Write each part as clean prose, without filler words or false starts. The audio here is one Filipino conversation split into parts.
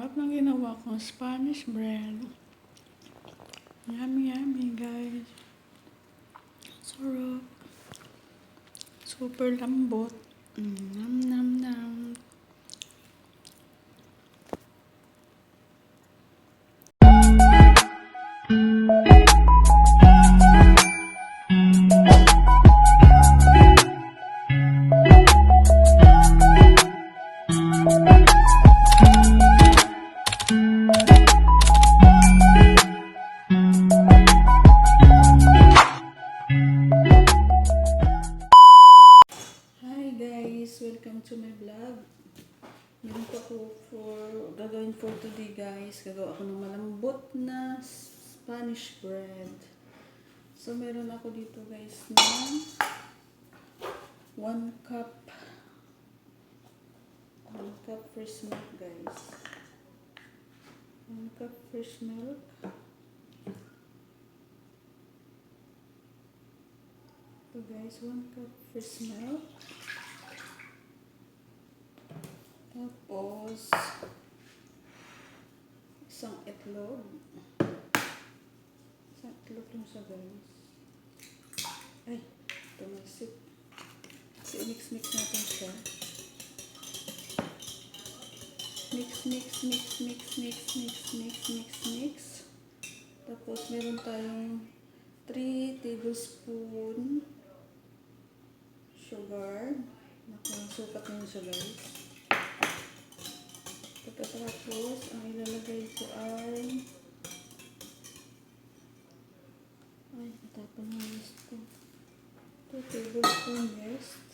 Sarap ng ginawa kong Spanish bread. Yummy, yummy, guys. Sarap. Super lambot. Nam, nam, nam. Hi guys! Welcome to my vlog. Meron po ako gagawin for today guys. Gagawa ako ng malambot na Spanish bread. So meron ako dito guys ng 1 cup fresh milk guys. 1 cup fresh milk. So guys, 1 cup fresh milk. Tapos, isang itlog. Isang itlog lang siya guys. Ay, tumasip. So, mix-mix natin siya. Mix. Tapos, meron tayong 3 tablespoon sugar. Nakasukat na yun siya guys. Pagkatapos, ang ilalagay ko ay natapon na yeast ko. 2 tablespoon yeast.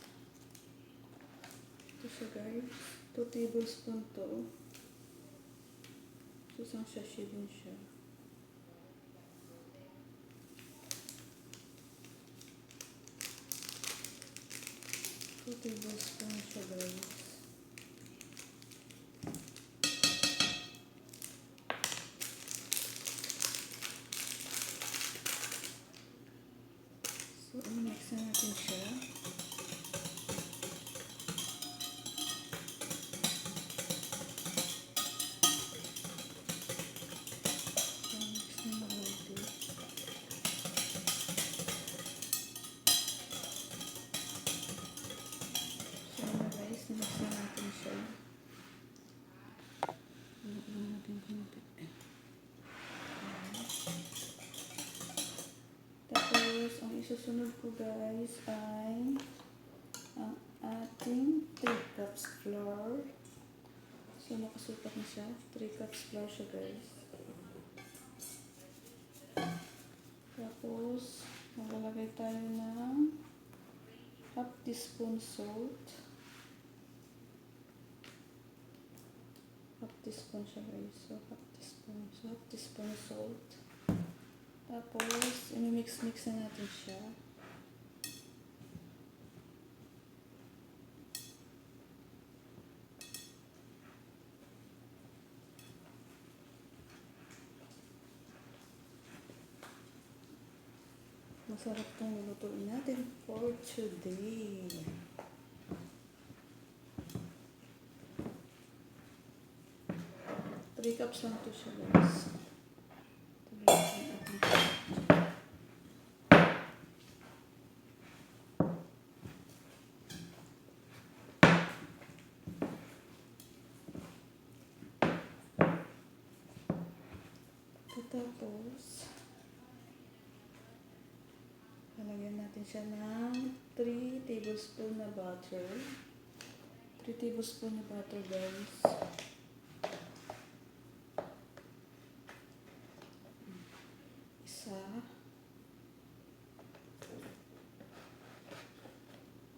Ito siya guys. 2 tablespoon to. So, isang sachet din siya. Tablespoon siya guys. So, i-mix na natin siya. Tapos, ang isusunod ko guys ay ang ating 3 cups flour. So, nakasukat na siya. 3 cups flour siya guys. Tapos, maglalagay tayo ng half teaspoon salt. Half teaspoon siya guys. So, half teaspoon salt. Tapos, i-mix na natin siya. Masarap itong lulutuin natin for today. Three cups lang ito siya guys. Tapos, lalagyan natin siya ng 3 tablespoon na butter. 3 tablespoon na butter guys. Isa.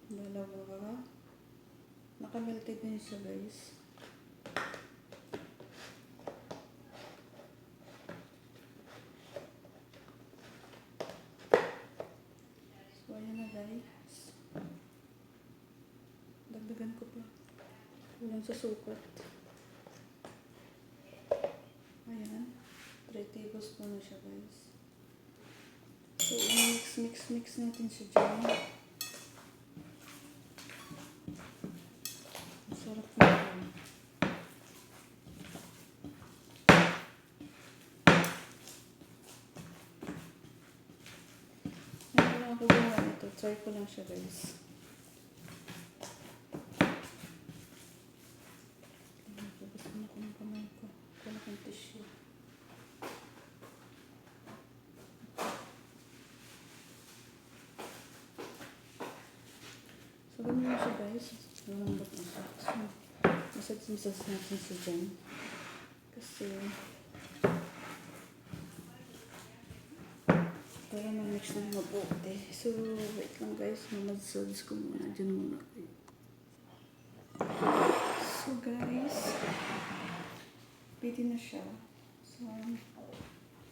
Dalawa. Nakamelted na siya guys. Guys, dagdagan ko pa kulang sa sukat. Ayan, 3 tablespoon na siya guys. So, mix natin siya dyan. Masarap na yan. Try ko lang siya guys. Tapos na ko ng kamay ko. Wala kang tissue. So, ganun lang siya guys. Malambot na siya. So, massage natin siya dyan. Kasi, para ma-mix na mabuti. So, wait lang guys. Mamassage ko muna. Dyan muna kayo. So, guys, pwede na siya. So,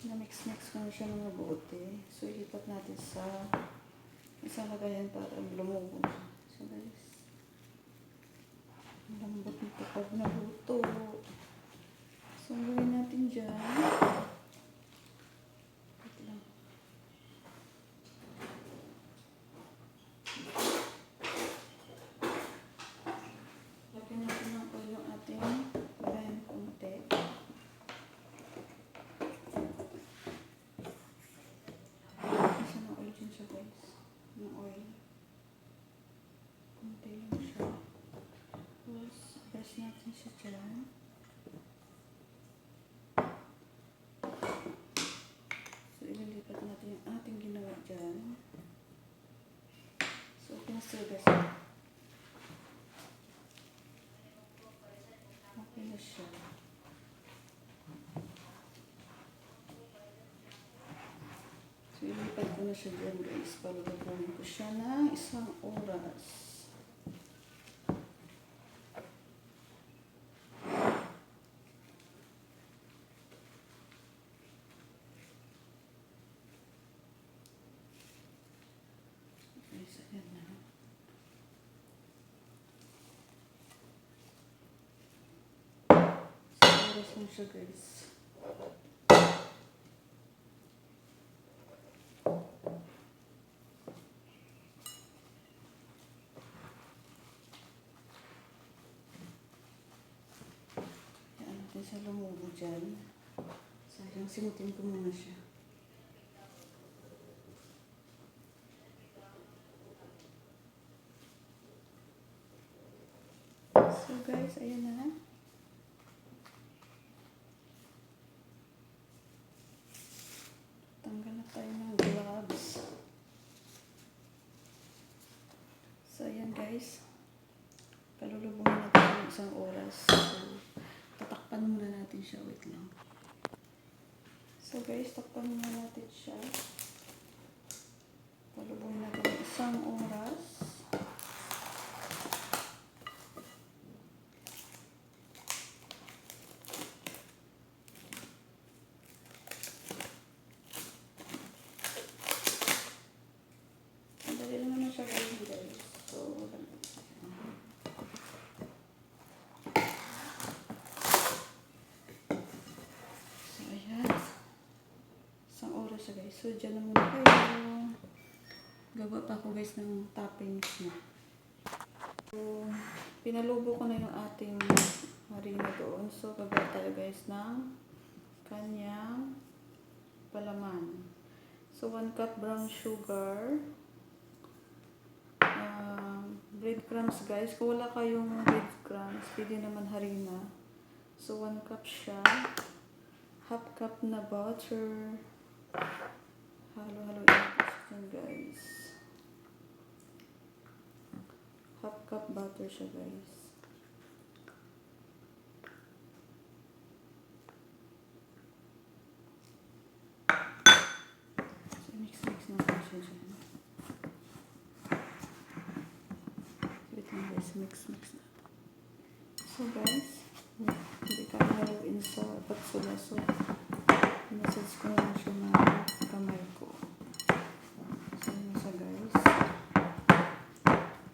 na-mix-mix ko na siya ng mabuti. So, ilipat natin sa isang lagayan para lumubo na. So guys, lambot nito pag naluto. So, ang gawin natin dyan, wait lang. Lagyan natin ng oil yung ating lagayan konti. Isa ng oil dyan siya guys. Ng oil. Konti lang siya. Tapos, press natin siya dyan. So, ililipat natin yung ating ginawa dyan. So, pinasirga siya. Okay na siya. So, ililipat ko na siya dyan guys. Palulubunin ko siya ng 1 oras. Oras lang siya guys. Yan natin sa lumubo dyan. Sayang, simutin ko muna siya. So guys, ayan na. Tanggal na tayo ng gloves. So, ayan guys. Kalulubuhin natin ng 1 oras. So, tatakpan muna natin siya. Wait lang. So guys, takpan muna natin siya. Kalulubuhin natin ng 1 oras. Dali lang naman siya guys. So, ayan. 1 oras siya guys. So, dyan na muna kayo. Gawa pa ako guys ng toppings na. So, pinalubo ko na yung ating harina doon. So, gagawa tayo guys ng kanyang palaman. So, 1 cup brown sugar. Breadcrumbs guys. Kung wala kayong breadcrumbs, pwede naman harina. So, 1 cup siya. Half cup na butter. Halo-halo natin guys. Half cup butter siya guys. So, mix natin siya dyan. Mix na. So guys, hindi ka nalagin sa patsula. So, massage ko na lang siya ng kamay ko. So, yun siya guys.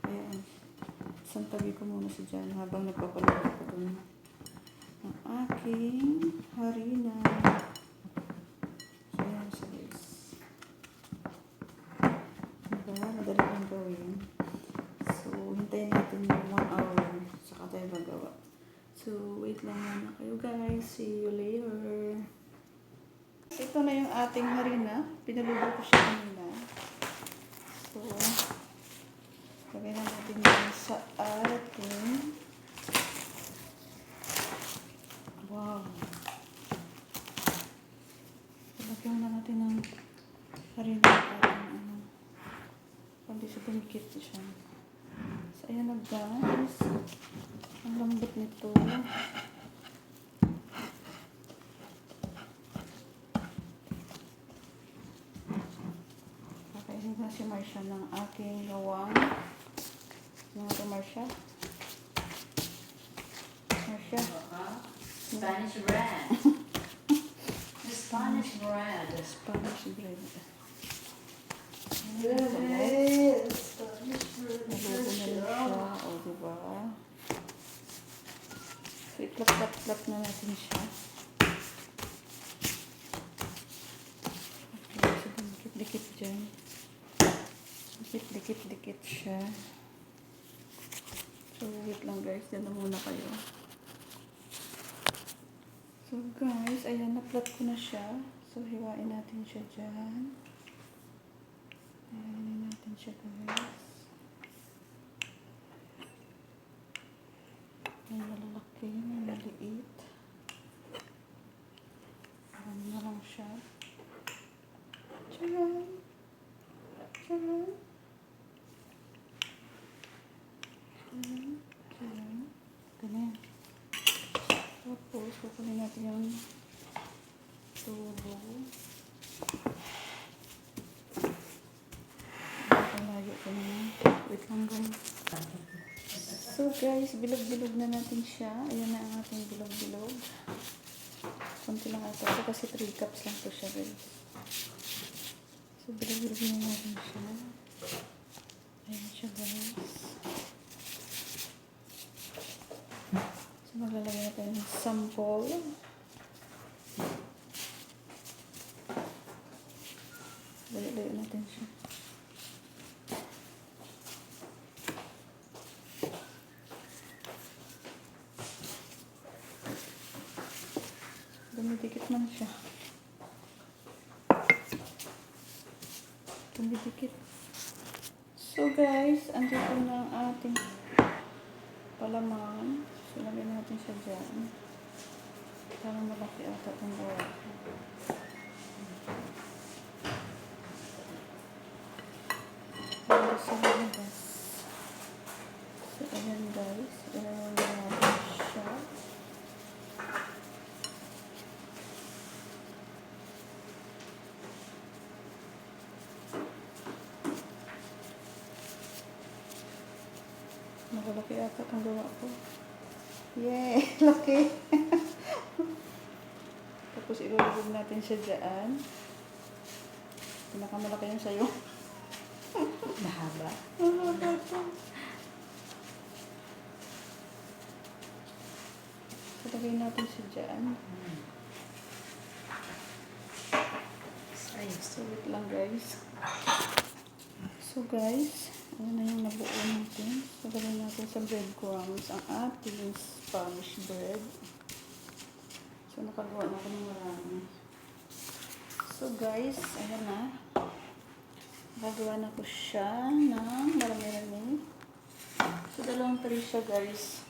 Ayan. Isang tabi ko muna siya dyan habang nagpapalala ko dun ang aking harina. So, ayan siya guys. Diba? Madali lang gawin. So, hintayin natin yung 1 hour saka tayo magawa. So, wait lang muna kayo guys. See you later. Ito na yung ating harina. Pinalubo ko siya kanina. So, natin yan sa ating wow. Lagyan na natin ng harina ating pandi siya dumikit siya. So, ayan na guys. Ang lambot nito. Kakainin na si Marsha ng aking gawang. Mga ito, Marsha? Marsha? Spanish bread. Spanish bread. Spanish bread. Spanish bread. Naluto na rin siya. O, diba? So, iklap-klap na natin siya. Okay, so, dikit-dikit dyan. Dikit-dikit siya. So, wait lang guys. Diyan na muna kayo. So, guys, ayan, na-plot ko na siya. So, hiwain natin siya dyan. Hiwain natin siya guys. May malalaki, may maliit. Ayan na lang siya. Tcharam! Tcharam! Tcharam! Tcharam! Ganyan. Tapos, kukunin natin yung tubo. Layo ko naman. Wait lang guys. So guys, bilog-bilog na natin siya. Ayan na ang ating bilog-bilog. Kunti lang ito. So, kasi 3 cups lang to siya guys. So bilog-bilog na natin siya. Ayan siya guys. So maglalagay natin ng sample. Layo-layo natin siya. Dumidikit man siya. Dumidikit. So guys, andito na ang ating palaman. So lagyan natin siya dyan. Parang malaki ata itong gawa. Para sa labas. So ayan guys. Ilagyan natin siya. Malalaki ata ang gawa ko. Yay! Laki! Tapos ilulubog natin siya dyan. Pinakamalaki yung sayo. Mahaba. Mahaba ito. Ilagay natin siya dyan. So, wait lang guys. So guys, ayan na yung nabuo natin. So, gawin natin sa breadcrumbs ang ating Spanish bread. So, nakagawa na ako ng marami. So guys, ayan na. Gagawa na ko siya ng marami-rami. So, 2 tray siya guys.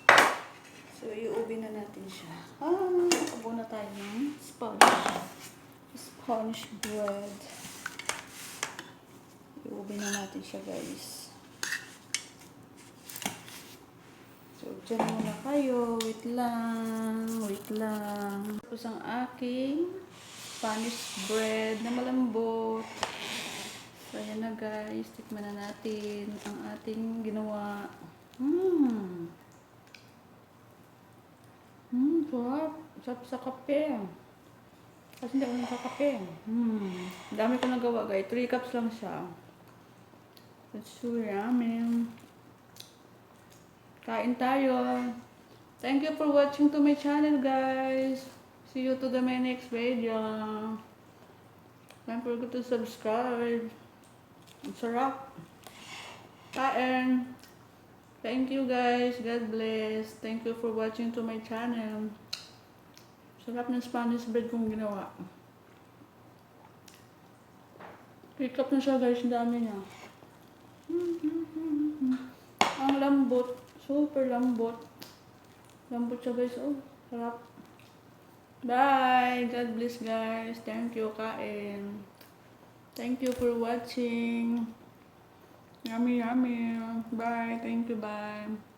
So, iuubin na natin siya. Nakabuo na tayo ng Spanish bread. Iuubin na natin siya guys. So, dyan muna kayo. Wait lang. Wait lang. Tapos ang aking Spanish bread na malambot. So, ayan na guys. Tikman na natin ang ating ginawa. Sarap. Sarap sa kape. Kasi hindi ako nakakape. Dami ko nagawa guys. 3 cups lang siya. It's so yummy. Kain tayo. Thank you for watching to my channel guys. See you to my next video. Don't forget to subscribe. Ang sarap. Kain. Thank you guys. God bless. Thank you for watching to my channel. Sarap ng Spanish bread kong ginawa. Pick up na siya guys. Ang dami niya. lambot. Super lambot. Lambot siya guys. Oh, sarap. Bye! God bless guys. Thank you, kain. Thank you for watching. Yummy, yummy. Bye. Thank you, bye.